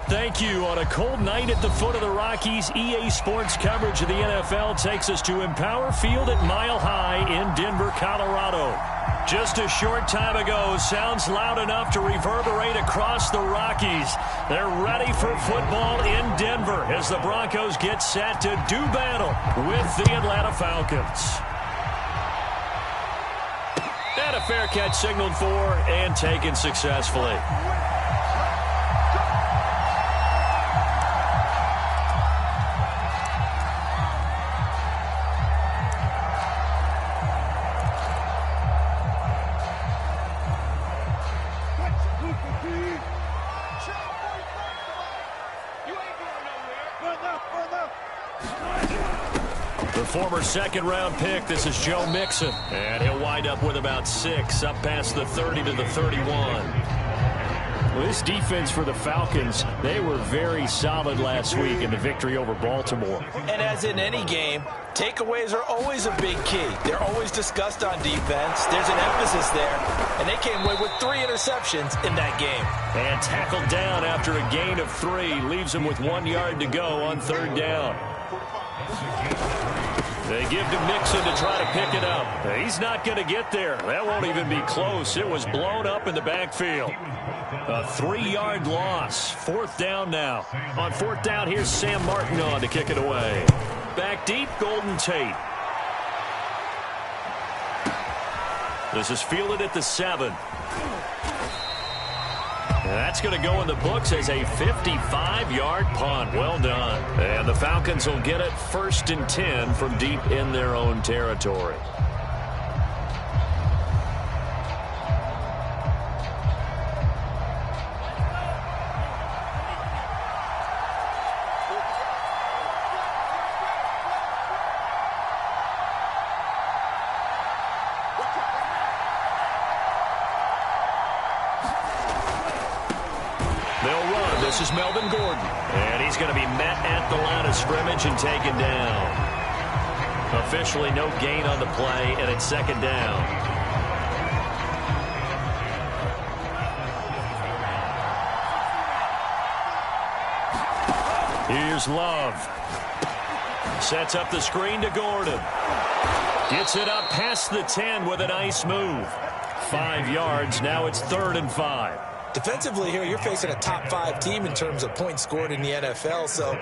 Thank you. On a cold night at the foot of the Rockies, EA Sports coverage of the NFL takes us to Empower Field at Mile High in Denver, Colorado. Just a short time ago, sounds loud enough to reverberate across the Rockies. They're ready for football in Denver as the Broncos get set to do battle with the Atlanta Falcons. And a fair catch signaled for and taken successfully. The former second-round pick, this is Joe Mixon. And he'll wind up with about 6, up past the 30 to the 31. Well, this defense for the Falcons, they were very solid last week in the victory over Baltimore. And as in any game, takeaways are always a big key. They're always discussed on defense. There's an emphasis there. And they came away with 3 interceptions in that game. And tackled down after a gain of 3. Leaves him with 1 yard to go on 3rd down. They give to Mixon to try to pick it up. He's not going to get there. That won't even be close. It was blown up in the backfield. A 3-yard loss. 4th down now. On 4th down, here's Sam Martin on to kick it away. Back deep, Golden Tate. This is fielded at the 7. That's going to go in the books as a 55-yard punt. Well done. And the Falcons will get it 1st and 10 from deep in their own territory. This is Melvin Gordon. And he's going to be met at the line of scrimmage and taken down. Officially no gain on the play, and it's 2nd down. Here's Love. Sets up the screen to Gordon. Gets it up past the 10 with a nice move. 5 yards. Now it's 3rd and 5. Defensively here, you're facing a top 5 team in terms of points scored in the NFL. So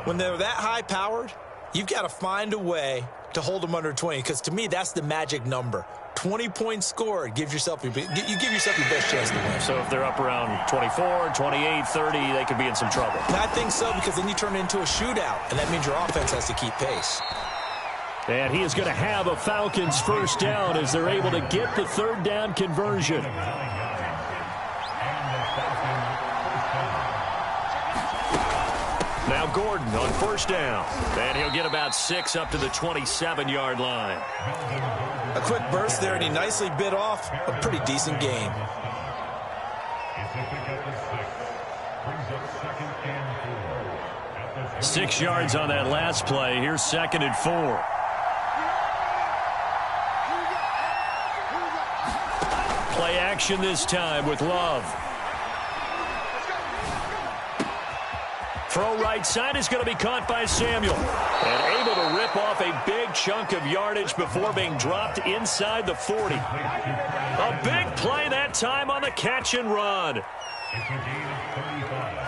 when they're that high-powered, you've got to find a way to hold them under 20. Because to me, that's the magic number. 20 points scored. You give yourself your best chance to win. So if they're up around 24, 28, 30, they could be in some trouble. And I think so, because then you turn it into a shootout. And that means your offense has to keep pace. And he is going to have a Falcons 1st down as they're able to get the 3rd down conversion. Now Gordon on 1st down. And he'll get about 6 up to the 27-yard line. A quick burst there, and he nicely bit off a pretty decent gain. Six yards on that last play. Here's 2nd and 4. Play action this time with Love. Throw right side is going to be caught by Samuel. And able to rip off a big chunk of yardage before being dropped inside the 40. A big play that time on the catch and run.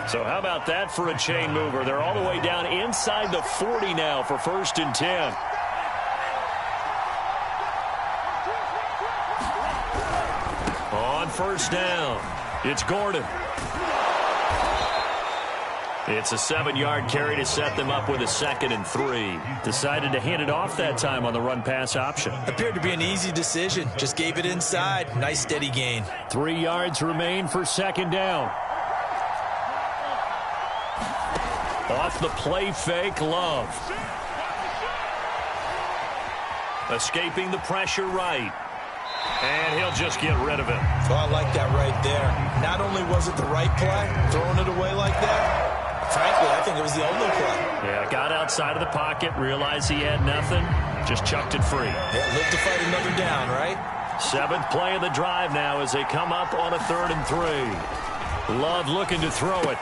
So how about that for a chain mover? They're all the way down inside the 40 now for 1st and 10. On 1st down, it's Gordon. It's a 7-yard carry to set them up with a 2nd and 3. Decided to hand it off that time on the run-pass option. Appeared to be an easy decision. Just gave it inside. Nice steady gain. 3 yards remain for 2nd down. Off the play fake, Love. Escaping the pressure right. And he'll just get rid of it. Oh, I like that right there. Not only was it the right play, throwing it away like that, frankly, I think it was the only play. Yeah, got outside of the pocket, realized he had nothing, just chucked it free. Yeah, live to fight another down, right? 7th play of the drive now as they come up on a 3rd and 3. Love looking to throw it.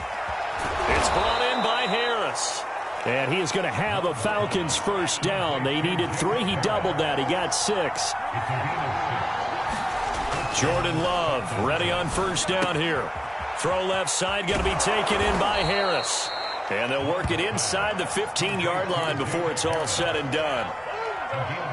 It's brought in by Harris. And he is going to have a Falcons first down. They needed 3. He doubled that. He got 6. Jordan Love ready on first down here. Throw left side, going to be taken in by Harris. And they'll work it inside the 15-yard line before it's all said and done.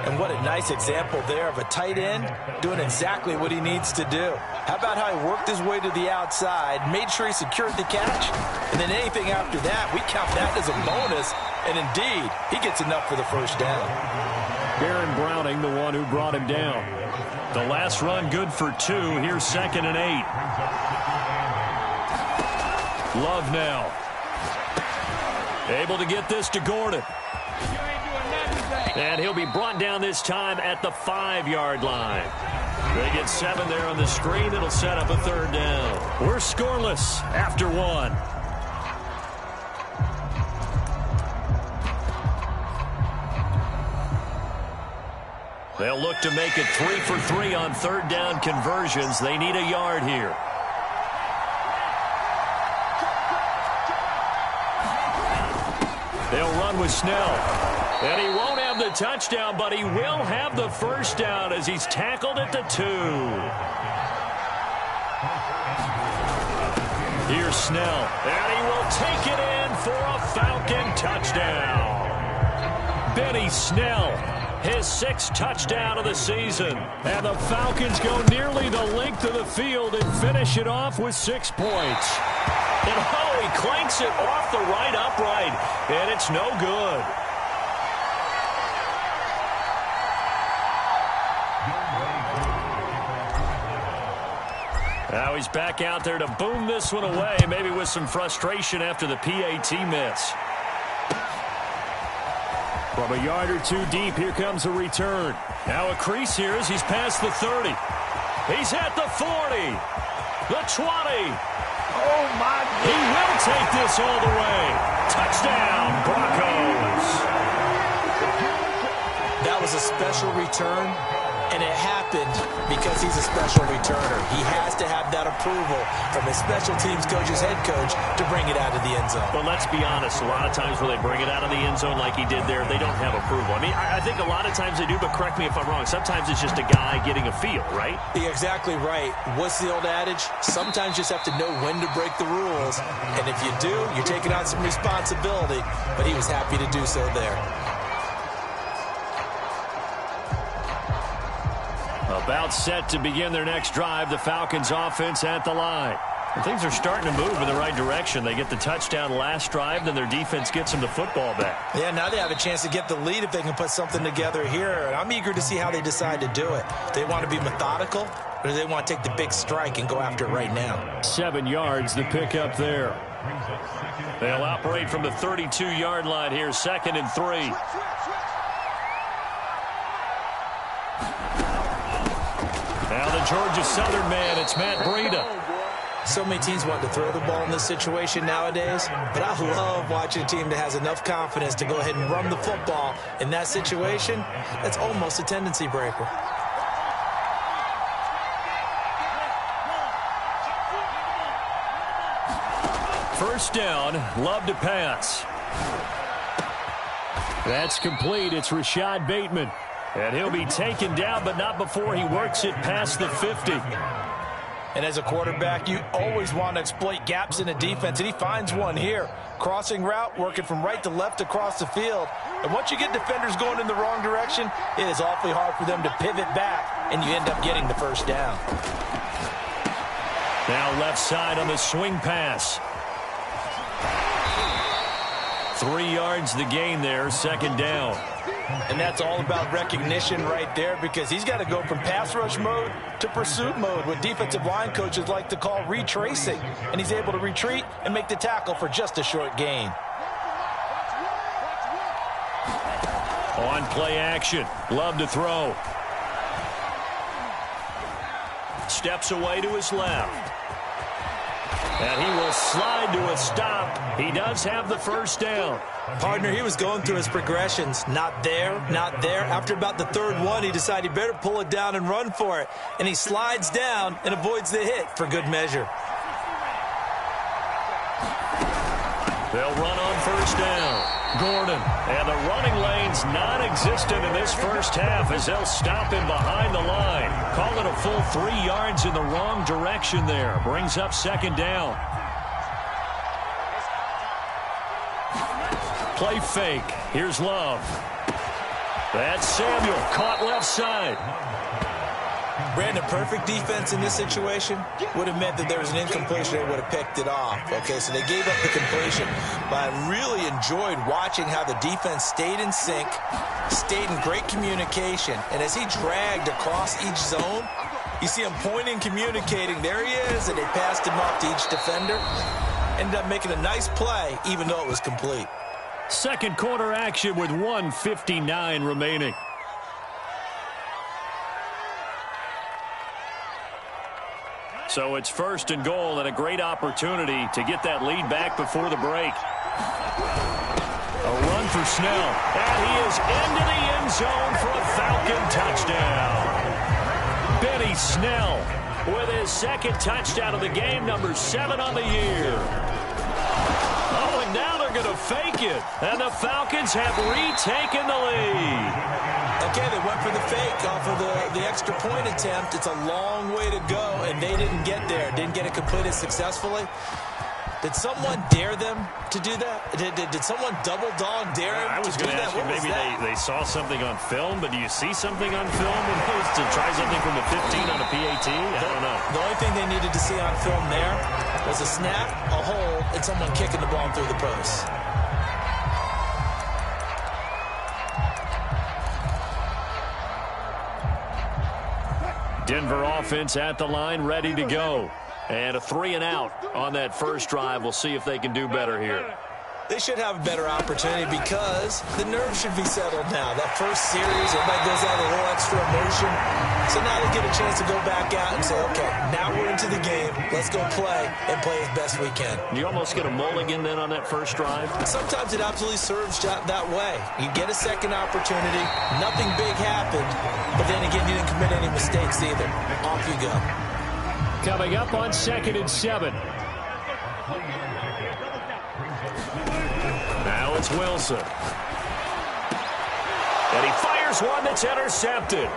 And what a nice example there of a tight end doing exactly what he needs to do. How about how he worked his way to the outside, made sure he secured the catch, and then anything after that, we count that as a bonus. And indeed, he gets enough for the first down. Baron Browning, the one who brought him down. The last run good for 2. Here's 2nd and 8. Love now. Able to get this to Gordon. And he'll be brought down this time at the 5-yard line. They get 7 there on the screen. It'll set up a 3rd down. We're scoreless after 1. They'll look to make it 3 for 3 on 3rd down conversions. They need a yard here. They'll run with Snell. And he won't have the touchdown, but he will have the first down as he's tackled at the 2. Here's Snell. And he will take it in for a Falcon touchdown. Benny Snell, his 6th touchdown of the season. And the Falcons go nearly the length of the field and finish it off with 6 points. And he clanks it off the right upright, and it's no good. Now he's back out there to boom this one away, maybe with some frustration after the PAT miss. From a yard or 2 deep, here comes a return. Now a crease here as he's past the 30. He's at the 40. The 20. Oh, my God. He will take this all the way. Touchdown, Broncos. That was a special return, and it happened because he's a special returner. He has to have that approval from his special teams coach's head coach to bring it out of the end zone. But let's be honest, a lot of times when they bring it out of the end zone like he did there, they don't have approval. I mean, I think a lot of times they do, but correct me if I'm wrong. Sometimes it's just a guy getting a feel, right? You're exactly right. What's the old adage? Sometimes you just have to know when to break the rules. And if you do, you're taking on some responsibility. But he was happy to do so there. About set to begin their next drive, the Falcons offense at the line. And things are starting to move in the right direction. They get the touchdown last drive, then their defense gets them the football back. Yeah, now they have a chance to get the lead if they can put something together here. And I'm eager to see how they decide to do it. They want to be methodical, or do they want to take the big strike and go after it right now? 7 yards, the pickup there. They'll operate from the 32-yard line here, 2nd and 3. Now the Georgia Southern man, it's Matt Breida. So many teams want to throw the ball in this situation nowadays, but I love watching a team that has enough confidence to go ahead and run the football in that situation. That's almost a tendency breaker. First down, Love to pass. That's complete. It's Rashad Bateman. And he'll be taken down, but not before he works it past the 50. And as a quarterback, you always want to exploit gaps in a defense, and he finds one here. Crossing route, working from right to left across the field. And once you get defenders going in the wrong direction, it is awfully hard for them to pivot back, and you end up getting the first down. Now left side on the swing pass. 3 yards the gain there, 2nd down. And that's all about recognition right there, because he's got to go from pass rush mode to pursuit mode, what defensive line coaches like to call retracing. And he's able to retreat and make the tackle for just a short gain. On play action, Love to throw. Steps away to his left. And he will slide to a stop. He does have the first down. Partner, he was going through his progressions. Not there, not there. After about the 3rd one, he decided he better pull it down and run for it. And he slides down and avoids the hit for good measure. They'll run on first down. Gordon. And the running lane's non-existent in this first half as they'll stop him behind the line. Call it a full 3 yards in the wrong direction there. Brings up second down. Play fake. Here's Love. That's Samuel. Caught left side. Brandon, perfect defense in this situation would have meant that there was an incompletion. They would have picked it off. Okay, so they gave up the completion. But I really enjoyed watching how the defense stayed in sync, stayed in great communication. And as he dragged across each zone, you see him pointing, communicating. There he is, and they passed him off to each defender. Ended up making a nice play, even though it was complete. Second quarter action with 1:59 remaining. So it's first and goal and a great opportunity to get that lead back before the break. A run for Snell. And he is into the end zone for a Falcon touchdown. Benny Snell with his second touchdown of the game, number 7 on the year. Oh, and now they're going to fake it. And the Falcons have retaken the lead. Okay, they went for the fake off of the extra point attempt. It's a long way to go, and they didn't get there. Didn't get it completed successfully. Did someone dare them to do that? Did someone double dog dare them I was going to ask you, maybe they saw something on film, but do you see something on film to try something from the 15 on a PAT? I don't know. The only thing they needed to see on film there was a snap, a hold, and someone kicking the ball through the post. Denver offense at the line, ready to go. And a 3 and out on that first drive. We'll see if they can do better here. They should have a better opportunity because the nerves should be settled now. That first series, everybody goes out with a little extra emotion. So now they get a chance to go back out and say, okay, now we're into the game. Let's go play and play as best we can. You almost get a mulligan then on that first drive? Sometimes it absolutely serves that way. You get a second opportunity. Nothing big happened. But then again, you didn't commit any mistakes either. Off you go. Coming up on 2nd and 7. Now it's Wilson. And he fires one that's intercepted.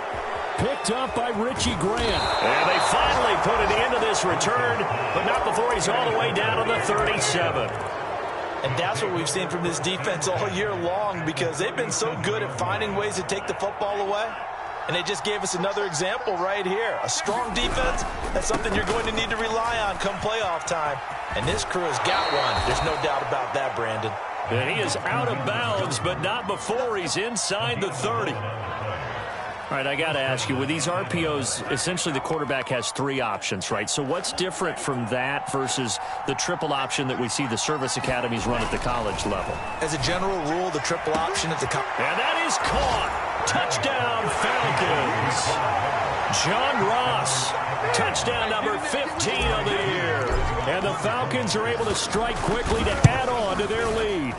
Picked up by Richie Grant. And they finally put an end to this return, but not before he's all the way down to the 37. And that's what we've seen from this defense all year long because they've been so good at finding ways to take the football away. And they just gave us another example right here. A strong defense, that's something you're going to need to rely on come playoff time. And this crew has got one. There's no doubt about that, Brandon. And he is out of bounds, but not before he's inside the 30. All right, I got to ask you, with these RPOs, essentially the quarterback has 3 options, right? So what's different from that versus the triple option that we see the service academies run at the college level? As a general rule, the triple option at the college. And that is caught. Touchdown, Falcons. John Ross, touchdown number 15 of the year. And the Falcons are able to strike quickly to add on to their lead.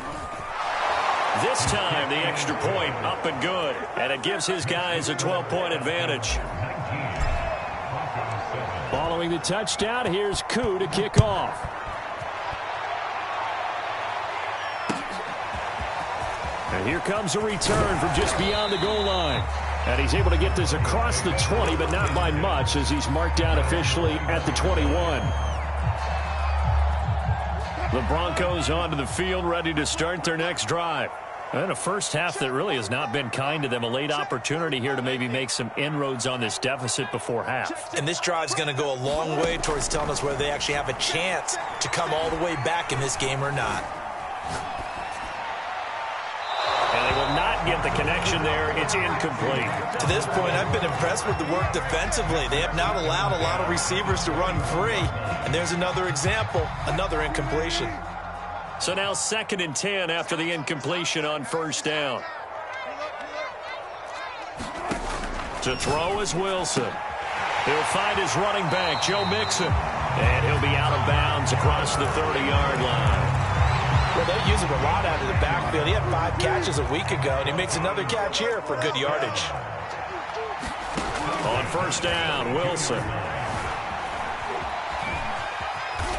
This time, the extra point up and good. And it gives his guys a 12-point advantage. Following the touchdown, here's Koo to kick off. And here comes a return from just beyond the goal line. And he's able to get this across the 20, but not by much as he's marked down officially at the 21. The Broncos onto the field, ready to start their next drive. And a first half that really has not been kind to them. A late opportunity here to maybe make some inroads on this deficit before half. And this drive's going to go a long way towards telling us whether they actually have a chance to come all the way back in this game or not. And they will not get the connection there. It's incomplete. To this point, I've been impressed with the work defensively. They have not allowed a lot of receivers to run free. And there's another example, another incompletion. So now 2nd and 10 after the incompletion on first down. To throw is Wilson. He'll find his running back, Joe Mixon. And he'll be out of bounds across the 30-yard line. Well, they use him a lot out of the backfield. He had 5 catches a week ago, and he makes another catch here for good yardage. On first down, Wilson.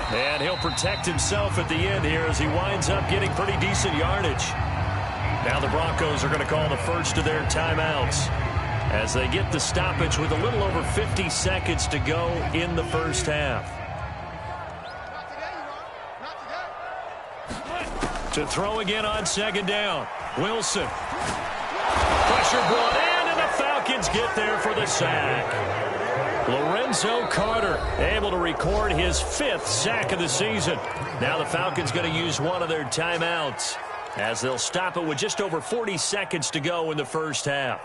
And he'll protect himself at the end here as he winds up getting pretty decent yardage. Now the Broncos are going to call the first of their timeouts as they get the stoppage with a little over 50 seconds to go in the first half. To throw again on second down. Wilson. Pressure brought in, and the Falcons get there for the sack. Lorenzo Carter able to record his 5th sack of the season. Now the Falcons going to use one of their timeouts as they'll stop it with just over 40 seconds to go in the first half.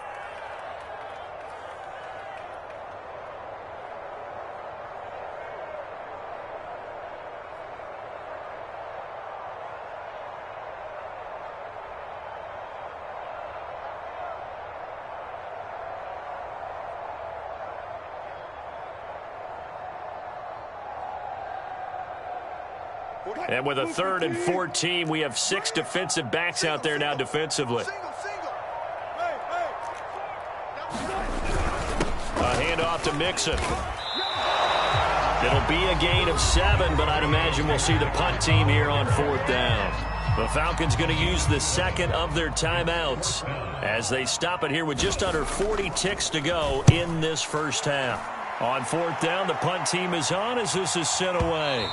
And with a 3rd and 14, we have 6 defensive backs out there now defensively. A handoff to Mixon. It'll be a gain of 7, but I'd imagine we'll see the punt team here on 4th down. The Falcons going to use the second of their timeouts as they stop it here with just under 40 ticks to go in this first half. On 4th down, the punt team is on as this is sent away.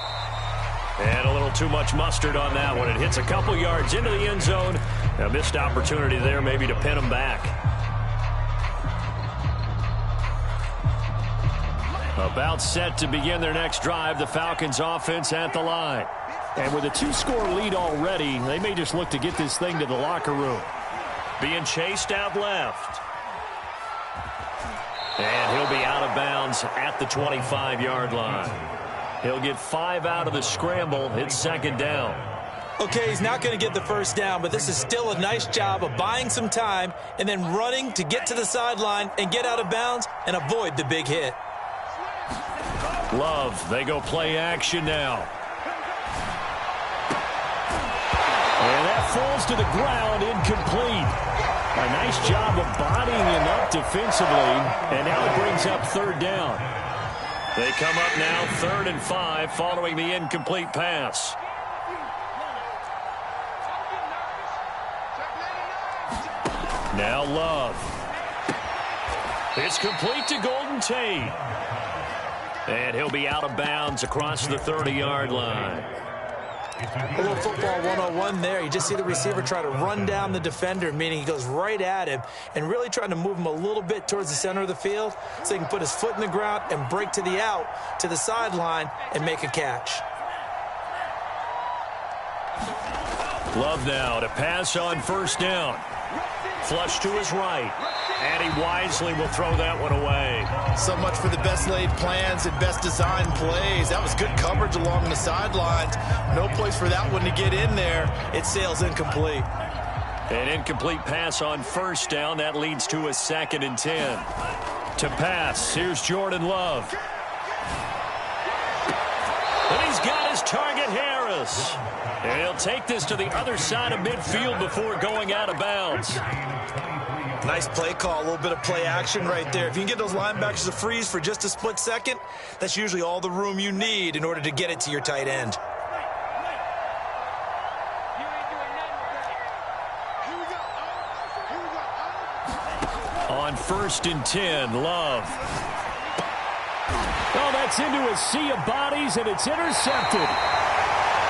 And a little too much mustard on that one. It hits a couple yards into the end zone. A missed opportunity there maybe to pin them back. About set to begin their next drive. The Falcons offense at the line. And with a 2-score lead already, they may just look to get this thing to the locker room. Being chased out left. And he'll be out of bounds at the 25-yard line. He'll get 5 out of the scramble. It's second down. Okay, he's not going to get the first down, but this is still a nice job of buying some time and then running to get to the sideline and get out of bounds and avoid the big hit. Love, they go play action now. And that falls to the ground, incomplete. A nice job of bodying him up defensively, and now it brings up 3rd down. They come up now 3rd and 5 following the incomplete pass. Now Love. It's complete to Golden Tate. And he'll be out of bounds across the 30-yard line. A little football 101 there. You just see the receiver try to run down the defender, meaning he goes right at him and really trying to move him a little bit towards the center of the field so he can put his foot in the ground and break to the out, to the sideline, and make a catch. Love now to pass on 1st down. Flush to his right. And he wisely will throw that one away. So much for the best laid plans and best designed plays. That was good coverage along the sidelines. No place for that one to get in there. It sails incomplete. An incomplete pass on 1st down. That leads to a 2nd and 10. To pass, here's Jordan Love. And he's got his target, Harris. And he'll take this to the other side of midfield before going out of bounds. Nice play call, a little bit of play action right there. If you can get those linebackers to freeze for just a split second, that's usually all the room you need in order to get it to your tight end. On 1st and 10, Love. Oh, that's into a sea of bodies, and it's intercepted.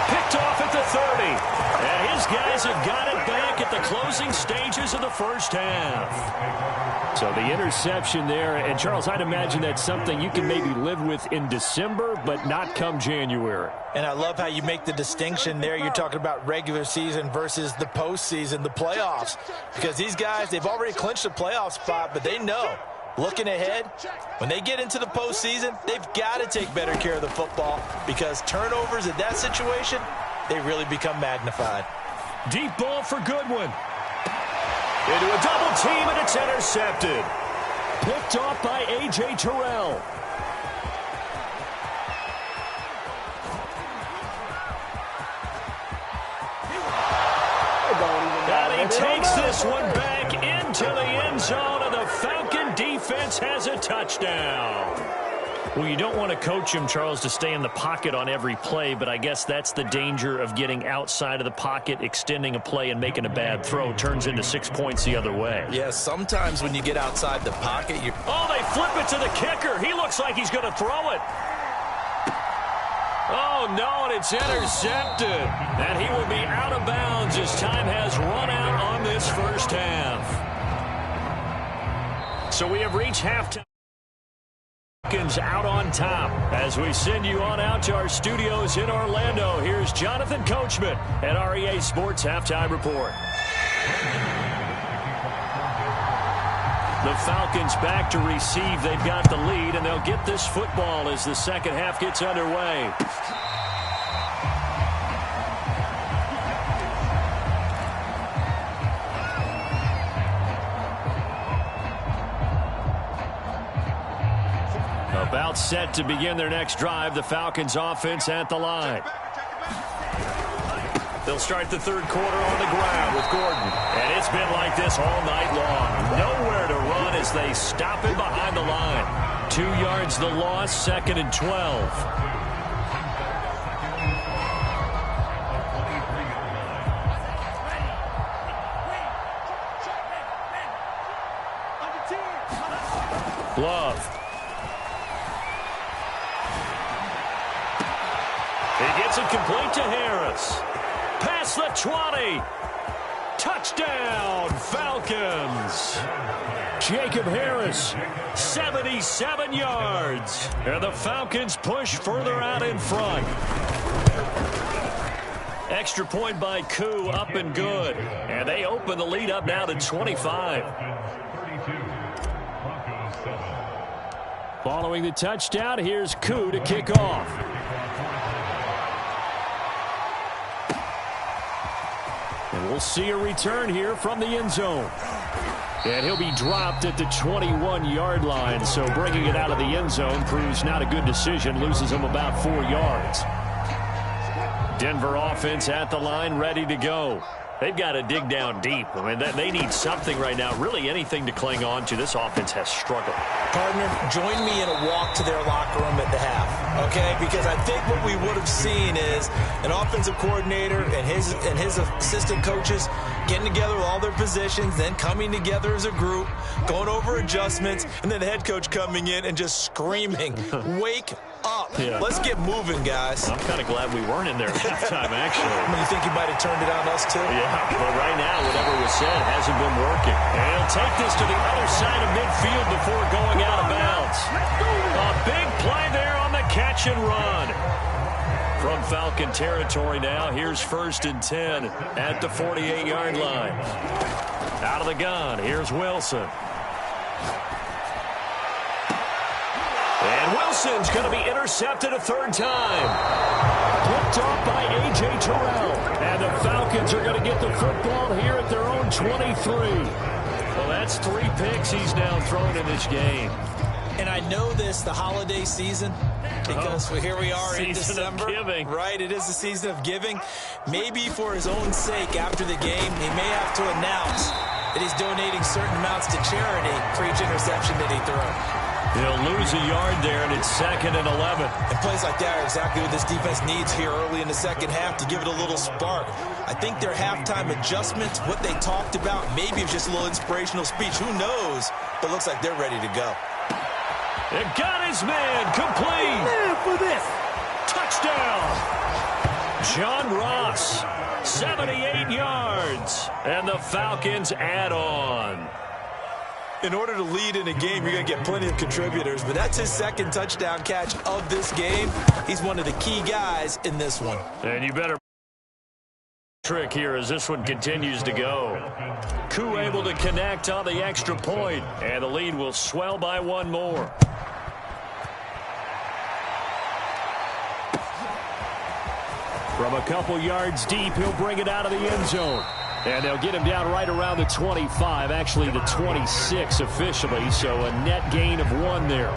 Picked off at the 30. And his guys have got it back at the closing stages of the first half. So the interception there, and Charles, I'd imagine that's something you can maybe live with in December, but not come January. And I love how you make the distinction there. You're talking about regular season versus the postseason, the playoffs. Because these guys, they've already clinched a playoff spot, but they know, looking ahead, when they get into the postseason, they've got to take better care of the football because turnovers in that situation, they really become magnified. Deep ball for Goodwin. Into a double team, and it's intercepted. Picked off by A.J. Terrell. And he takes this one back into the end zone, and the Falcon defense has a touchdown. Well, you don't want to coach him, Charles, to stay in the pocket on every play, but I guess that's the danger of getting outside of the pocket, extending a play, and making a bad throw. Turns into 6 points the other way. Yeah, sometimes when you get outside the pocket, you... Oh, they flip it to the kicker. He looks like he's going to throw it. Oh, no, and it's intercepted. And he will be out of bounds as time has run out on this first half. So we have reached halftime. Falcons out on top. As we send you on out to our studios in Orlando, here's Jonathan Coachman at our EA Sports Halftime Report. The Falcons back to receive. They've got the lead, and they'll get this football as the second half gets underway. About set to begin their next drive. The Falcons offense at the line. They'll start the third quarter on the ground with Gordon. And it's been like this all night long. Nowhere to run as they stop him behind the line. 2 yards the loss, 2nd and 12. Love. He gets it complete to Harris. Past the 20. Touchdown, Falcons. Jacob Harris, 77 yards. And the Falcons push further out in front. Extra point by Koo, up and good. And they open the lead up now to 25. Following the touchdown, here's Koo to kick off. And we'll see a return here from the end zone. And he'll be dropped at the 21-yard line, so bringing it out of the end zone proves not a good decision, loses him about 4 yards. Denver offense at the line, ready to go. They've got to dig down deep. I mean, they need something right now, really anything to cling on to. This offense has struggled. Partner, join me in a walk to their locker room at the half, okay? Because I think what we would have seen is an offensive coordinator and his assistant coaches getting together with all their positions, then coming together as a group, going over adjustments, and then the head coach coming in and just screaming, wake up. Yeah. Let's get moving, guys. I'm kind of glad we weren't in there at halftime, actually. You think he might have turned it on us, too? Yeah, well, right now, whatever was said hasn't been working. And he'll take this to the other side of midfield before going out of bounds. A big play there on the catch and run. From Falcon territory now, here's 1st and 10 at the 48-yard line. Out of the gun, here's Wilson. And Wilson's going to be intercepted a third time. Picked off by A.J. Terrell. And the Falcons are going to get the football here at their own 23. Well, that's 3 picks he's now thrown in this game. And I know this, the holiday season, because here we are in December. Right, it is the season of giving. Maybe for his own sake after the game, he may have to announce that he's donating certain amounts to charity for each interception that he throws. He'll lose a yard there, and it's 2nd and 11. And plays like that are exactly what this defense needs here early in the second half to give it a little spark. I think their halftime adjustments, what they talked about, maybe it was just a little inspirational speech. Who knows? But looks like they're ready to go. It got his man complete. Man for this. Touchdown. John Ross, 78 yards. And the Falcons add on. In order to lead in a game, you're going to get plenty of contributors, but that's his 2nd touchdown catch of this game. He's one of the key guys in this one. And you better trick here as this one continues to go. Koo able to connect on the extra point, and the lead will swell by 1 more. From a couple yards deep, he'll bring it out of the end zone. And they'll get him down right around the 25, actually the 26 officially, so a net gain of 1 there.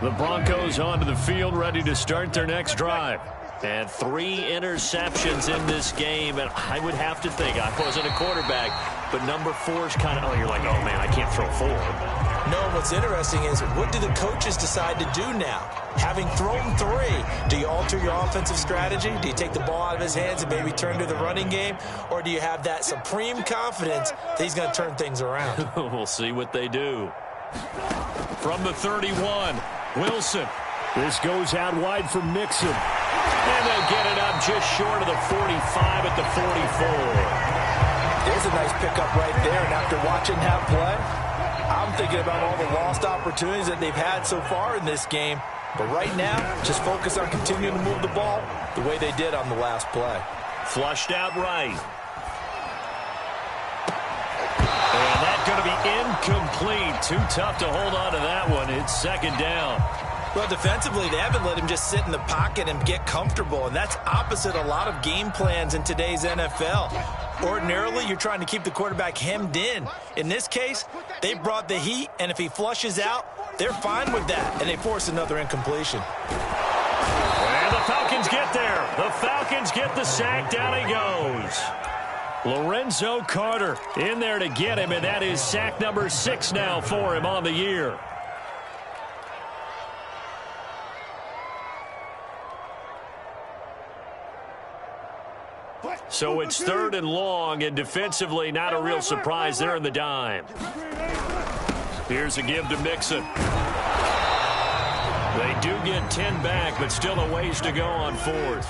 The Broncos onto the field, ready to start their next drive. And 3 interceptions in this game, and I would have to think, I wasn't a quarterback, but number 4 is kind of, oh, you're like, oh, man, I can't throw 4. No, what's interesting is, what do the coaches decide to do now? Having thrown 3, do you alter your offensive strategy? Do you take the ball out of his hands and maybe turn to the running game? Or do you have that supreme confidence that he's going to turn things around? We'll see what they do. From the 31, Wilson. This goes out wide for Mixon. And they'll get it up just short of the 45 at the 44. There's a nice pickup right there. And after watching that play, I'm thinking about all the lost opportunities that they've had so far in this game. But right now, just focus on continuing to move the ball the way they did on the last play. Flushed out right. And that's going to be incomplete. Too tough to hold on to that one. It's second down. Well, defensively, they haven't let him just sit in the pocket and get comfortable, and that's opposite a lot of game plans in today's NFL. Ordinarily, you're trying to keep the quarterback hemmed in. In this case, they brought the heat, and if he flushes out, they're fine with that, and they force another incompletion. And the Falcons get there. The Falcons get the sack. Down he goes. Lorenzo Carter in there to get him, and that is sack number 6 now for him on the year. So it's 3rd and long, and defensively not a real surprise there in the dime. Here's a give to Mixon. They do get 10 back, but still a ways to go on 4th.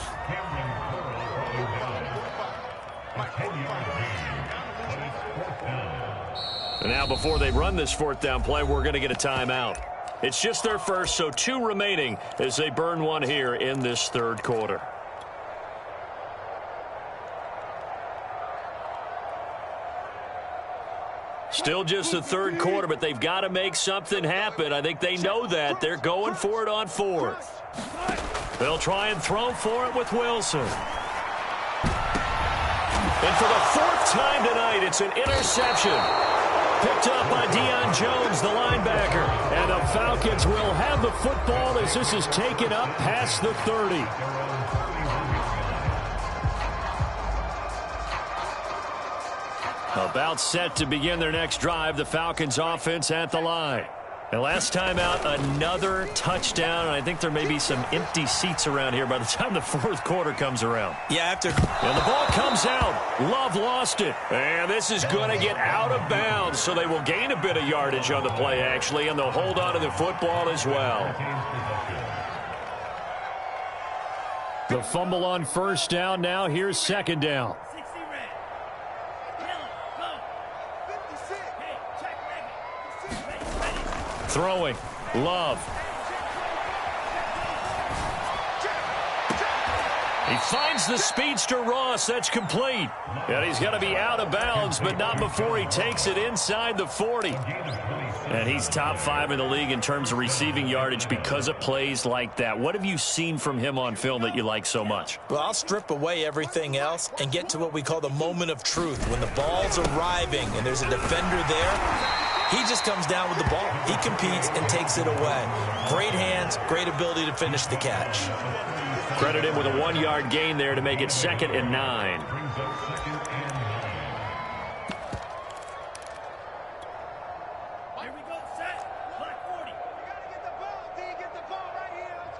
And now before they run this 4th down play, we're going to get a timeout. It's just their first, so 2 remaining as they burn one here in this 3rd quarter. Still just the 3rd quarter, but they've got to make something happen. I think they know that. They're going for it on 4th. They'll try and throw for it with Wilson. And for the 4th time tonight, it's an interception. Picked up by Deion Jones, the linebacker. And the Falcons will have the football as this is taken up past the 30. About set to begin their next drive, the Falcons offense at the line. And last time out, another touchdown, and I think there may be some empty seats around here by the time the 4th quarter comes around. Yeah, after. And the ball comes out. Love lost it. And this is going to get out of bounds, so they will gain a bit of yardage on the play, actually, and they'll hold on to the football as well. The fumble on 1st down. Now here's 2nd down. Throwing. Love. He finds the speedster Ross. That's complete. And he's going to be out of bounds, but not before he takes it inside the 40. And he's top 5 in the league in terms of receiving yardage because of plays like that. What have you seen from him on film that you like so much? Well, I'll strip away everything else and get to what we call the moment of truth. When the ball's arriving and there's a defender there, he just comes down with the ball. He competes and takes it away. Great hands, great ability to finish the catch. Credit him with a 1-yard gain there to make it 2nd and 9. Here we go, set. Black 40. We gotta get the ball, D. Get the ball right here. Let's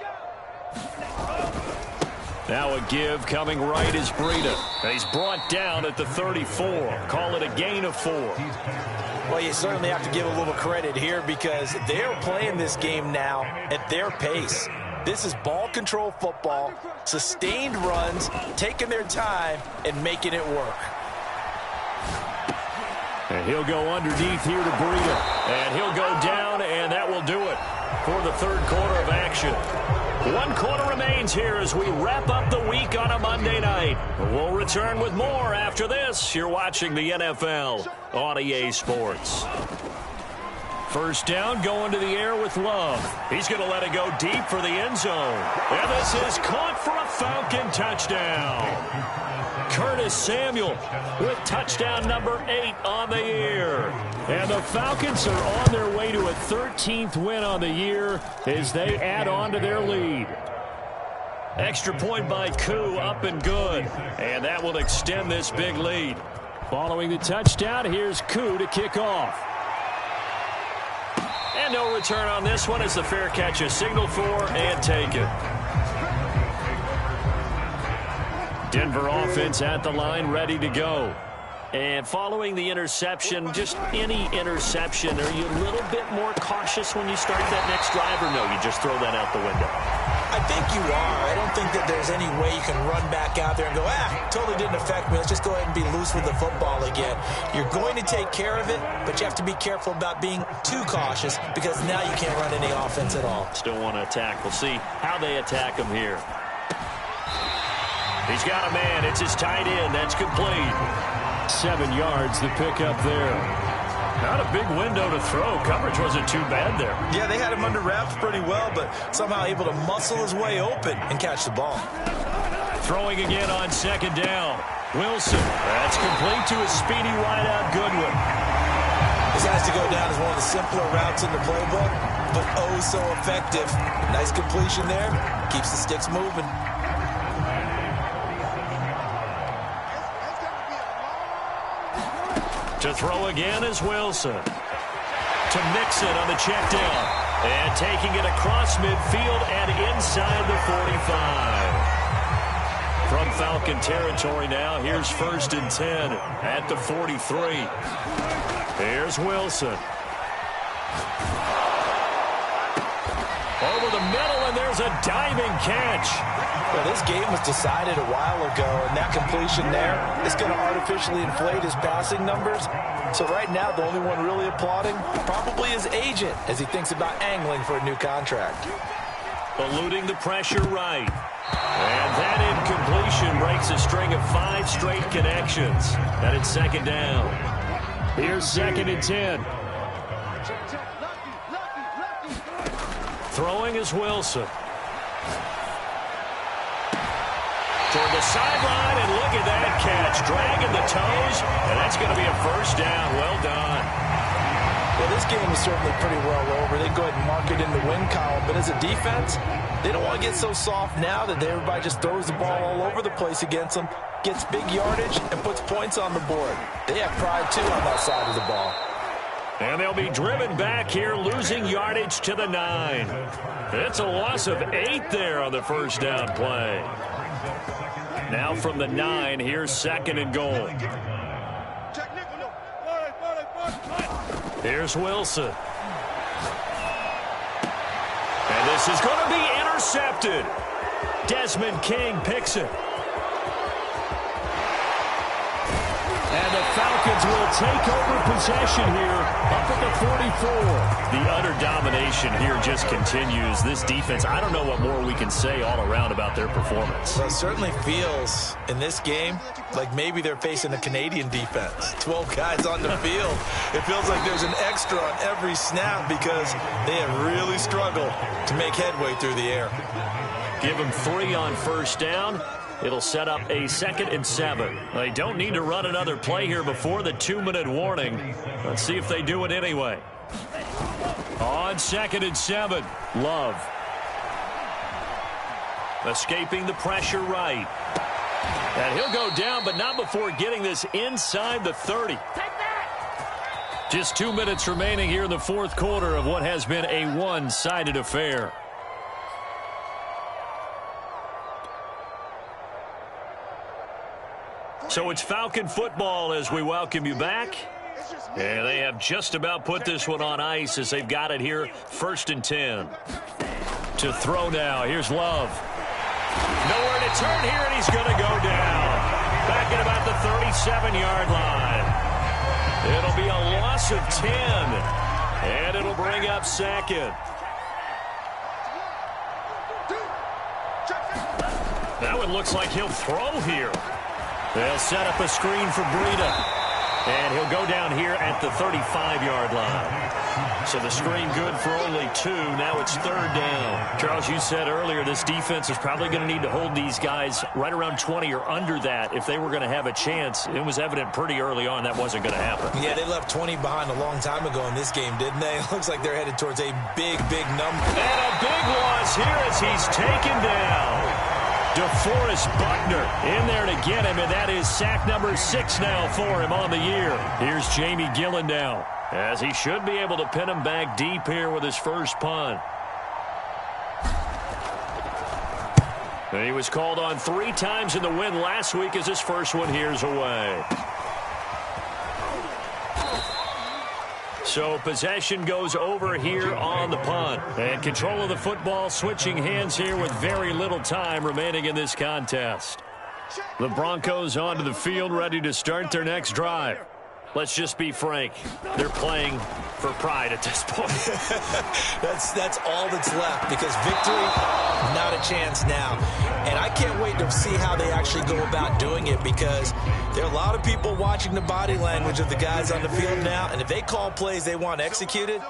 go. Now a give coming right is Breida. And he's brought down at the 34. Call it a gain of 4. Well, you certainly have to give a little credit here because they're playing this game now at their pace. This is ball control football, sustained runs, taking their time, and making it work. And he'll go underneath here to Breida. And he'll go down, and that will do it for the 3rd quarter of action. 1 quarter remains here as we wrap up the week on a Monday night. We'll return with more after this. You're watching the NFL on EA Sports. 1st down, going to the air with Love. He's going to let it go deep for the end zone. And this is caught for a Falcon touchdown. Curtis Samuel with touchdown number 8 on the year. And the Falcons are on their way to a 13th win on the year as they add on to their lead. Extra point by Koo, up and good. And that will extend this big lead. Following the touchdown, here's Koo to kick off. And no return on this one as the fair catch is signaled for and taken. Denver offense at the line, ready to go. And following the interception, just any interception, are you a little bit more cautious when you start that next drive, or no, you just throw that out the window? I think you are. I don't think that there's any way you can run back out there and go, totally didn't affect me. Let's just go ahead and be loose with the football again. You're going to take care of it, but you have to be careful about being too cautious because now you can't run any offense at all. Still want to attack. We'll see how they attack him here. He's got a man. It's his tight end. That's complete. 7 yards, the pickup there. Not a big window to throw. Coverage wasn't too bad there. Yeah, they had him under wraps pretty well, but somehow able to muscle his way open and catch the ball. Throwing again on second down. Wilson. That's complete to his speedy wideout Goodwin. This has to go down as one of the simpler routes in the playbook, but oh so effective. Nice completion there. Keeps the sticks moving. To throw again is Wilson. To Mixon on the check down. And taking it across midfield and inside the 45. From Falcon territory now, here's 1st and 10 at the 43. Here's Wilson. Over the middle, and there's a diving catch. Well, this game was decided a while ago, and that completion there is going to artificially inflate his passing numbers. So right now, the only one really applauding probably his agent as he thinks about angling for a new contract. Eluding the pressure right. And that incompletion breaks a string of 5 straight connections. And it's 2nd down. Here's 2nd and 10. Throwing is Wilson. Toward the sideline, and look at that catch. Dragging the toes, and that's going to be a 1st down. Well done. Well, this game is certainly pretty well over. They go ahead and mark it in the win column. But as a defense, they don't want to get so soft now that everybody just throws the ball all over the place against them, gets big yardage, and puts points on the board. They have pride, too, on that side of the ball. And they'll be driven back here, losing yardage to the 9. It's a loss of 8 there on the 1st down play. Now from the 9, here's 2nd and goal. Here's Wilson. And this is going to be intercepted. Desmond King picks it. And the Falcons will take over possession here up at the 44. The utter domination here just continues. This defense, I don't know what more we can say all around about their performance. Well, it certainly feels in this game like maybe they're facing a Canadian defense. 12 guys on the field. It feels like there's an extra on every snap because they have really struggled to make headway through the air. Give them 3 on 1st down. It'll set up a 2nd and 7. They don't need to run another play here before the 2-minute warning. Let's see if they do it anyway. On 2nd and 7, Love. Escaping the pressure right. And he'll go down, but not before getting this inside the 30. Just 2 minutes remaining here in the 4th quarter of what has been a one-sided affair. So it's Falcon football as we welcome you back. And they have just about put this one on ice as they've got it here, 1st and 10. To throw now, here's Love. Nowhere to turn here, and he's going to go down. Back at about the 37-yard line. It'll be a loss of 10. And it'll bring up 2nd. That one looks like he'll throw here. They'll set up a screen for Breida. And he'll go down here at the 35-yard line. So the screen good for only 2. Now it's 3rd down. Charles, you said earlier this defense is probably going to need to hold these guys right around 20 or under that if they were going to have a chance. It was evident pretty early on that wasn't going to happen. Yeah, they left 20 behind a long time ago in this game, didn't they? It looks like they're headed towards a big, big number. And a big loss here as he's taken down. DeForest Buckner in there to get him, and that is sack number 6 now for him on the year. Here's Jamie Gillen now, as he should be able to pin him back deep here with his first punt. And he was called on 3 times in the win last week as his first one here's away. So possession goes over here on the punt. And control of the football switching hands here with very little time remaining in this contest. The Broncos onto the field ready to start their next drive. Let's just be frank. They're playing for pride at this point. That's all that's left because victory, not a chance now. And I can't wait to see how they actually go about doing it because there are a lot of people watching the body language of the guys on the field now. And if they call plays they want executed,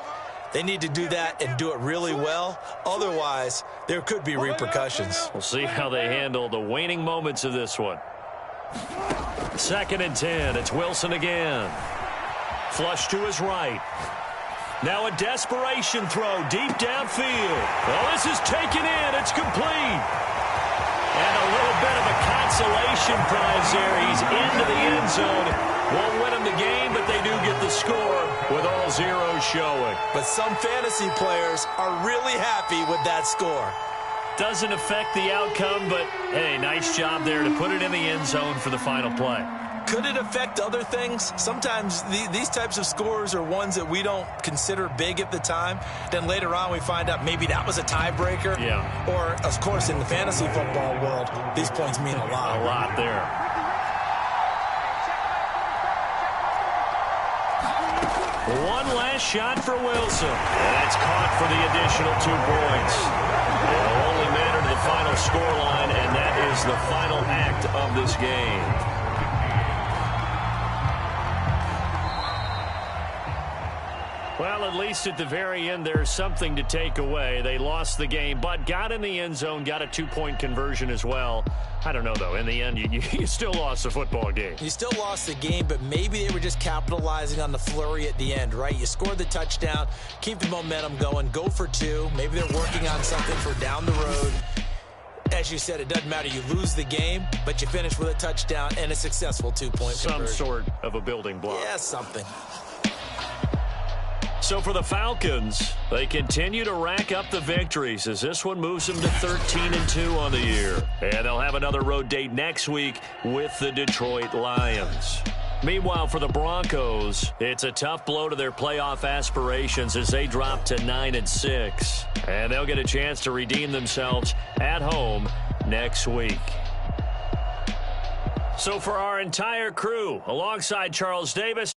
they need to do that and do it really well. Otherwise, there could be repercussions. We'll see how they handle the waning moments of this one. 2nd and 10. It's Wilson again. Flush to his right. Now a desperation throw deep downfield. Oh, this is taken in. It's complete. And a little bit of a consolation prize there. He's into the end zone. Won't win him the game, but they do get the score with all zeros showing. But some fantasy players are really happy with that score. Doesn't affect the outcome, but, hey, nice job there to put it in the end zone for the final play. Could it affect other things? Sometimes these types of scores are ones that we don't consider big at the time. Then later on we find out maybe that was a tiebreaker. Yeah. Or, of course, in the fantasy football world, these points mean a lot. A lot there. One last shot for Wilson. And that's caught for the additional 2 points. It'll only matter to the final scoreline, and that is the final act of this game. Well, at least at the very end, there's something to take away. They lost the game, but got in the end zone, got a 2-point conversion as well. I don't know, though. In the end, you still lost the football game. You still lost the game, but maybe they were just capitalizing on the flurry at the end, right? You scored the touchdown, keep the momentum going, go for 2. Maybe they're working on something for down the road. As you said, it doesn't matter. You lose the game, but you finish with a touchdown and a successful 2-point conversion. Some sort of a building block. Yeah, something. So for the Falcons, they continue to rack up the victories as this one moves them to 13-2 on the year. And they'll have another road date next week with the Detroit Lions. Meanwhile, for the Broncos, it's a tough blow to their playoff aspirations as they drop to 9-6. And they'll get a chance to redeem themselves at home next week. So for our entire crew, alongside Charles Davis,